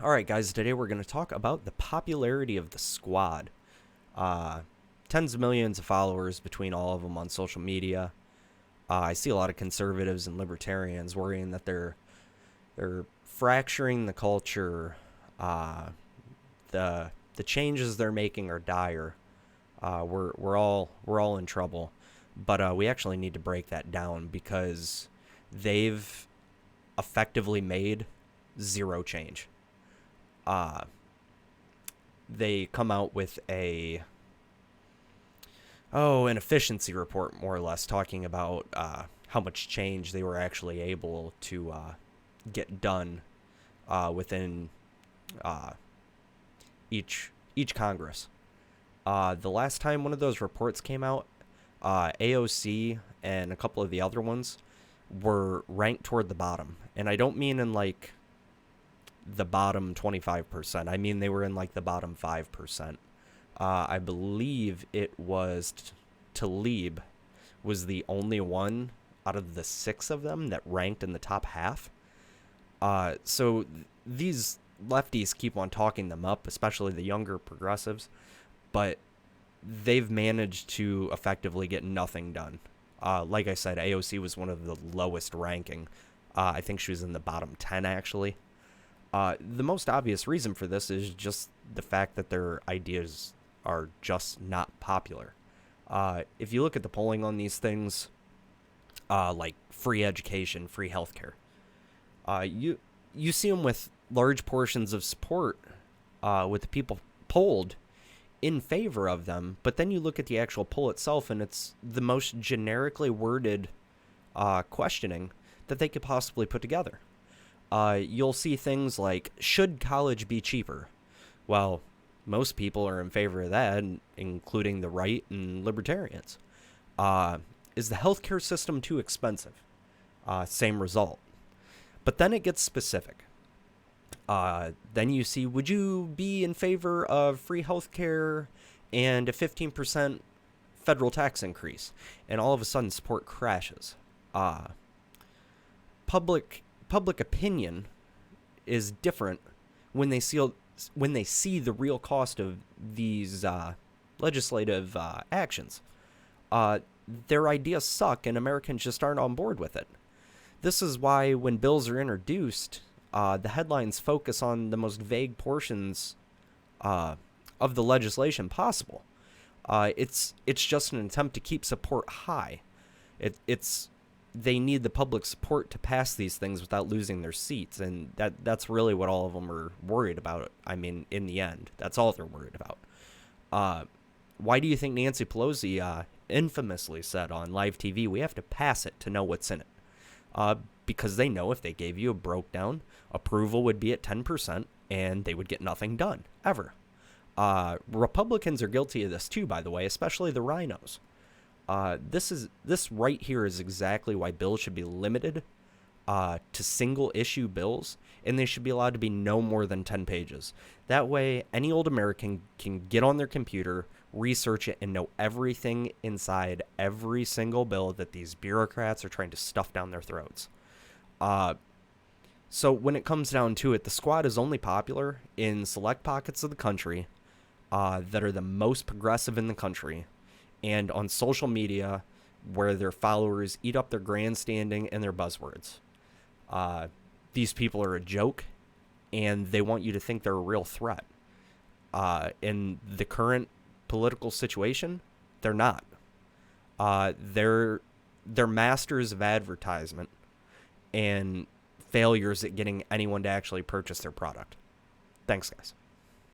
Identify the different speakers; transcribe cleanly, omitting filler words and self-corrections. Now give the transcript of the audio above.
Speaker 1: All right, guys, today we're going to talk about the popularity of the squad. Uh, Tens of millions of followers between all of them on social media. I see a lot of conservatives and libertarians worrying that they're fracturing the culture. The changes they're making are dire. We're all in trouble, but we actually need to break that down because they've effectively made zero change. Uh, they come out with an efficiency report, more or less, talking about how much change they were actually able to get done within uh, each Congress. The last time one of those reports came out, AOC and a couple of the other ones were ranked toward the bottom, and I don't mean in like the bottom 25%. I mean they were in like the bottom 5%. I believe it was Talib was the only one out of the six of them that ranked in the top half. So these lefties keep on talking them up, especially the younger progressives, but they've managed to effectively get nothing done. Like I said, AOC was one of the lowest ranking. I think she was in the bottom 10, actually. The most obvious reason for this is just the fact that their ideas are just not popular. If you look at the polling on these things, like free education, free healthcare, you see them with large portions of support with the people polled in favor of them, but then you look at the actual poll itself, and it's the most generically worded questioning that they could possibly put together. You'll see things like, should college be cheaper? Well, most people are in favor of that, including the right and libertarians. Is the healthcare system too expensive? Same result. But then it gets specific. Then you see, would you be in favor of free healthcare and a 15% federal tax increase? And all of a sudden, support crashes. Public opinion is different when they see the real cost of these legislative actions. Their ideas suck, and Americans just aren't on board with it. This is why when bills are introduced, the headlines focus on the most vague portions of the legislation possible. It's just an attempt to keep support high. They need the public support to pass these things without losing their seats, and that's really what all of them are worried about. I mean, in the end, that's all they're worried about. Why do you think Nancy Pelosi infamously said on live TV, we have to pass it to know what's in it? Because they know if they gave you a broke down, approval would be at 10%, and they would get nothing done, ever. Republicans are guilty of this too, by the way, especially the rhinos. This right here is exactly why bills should be limited to single issue bills, and they should be allowed to be no more than 10 pages. That way, any old American can get on their computer, research it, and know everything inside every single bill that these bureaucrats are trying to stuff down their throats. So when it comes down to it, the squad is only popular in select pockets of the country that are the most progressive in the country, and on social media where their followers eat up their grandstanding and their buzzwords. These people are a joke, and they want you to think they're a real threat. In the current political situation, they're not. They're masters of advertisement and failures at getting anyone to actually purchase their product. Thanks, guys.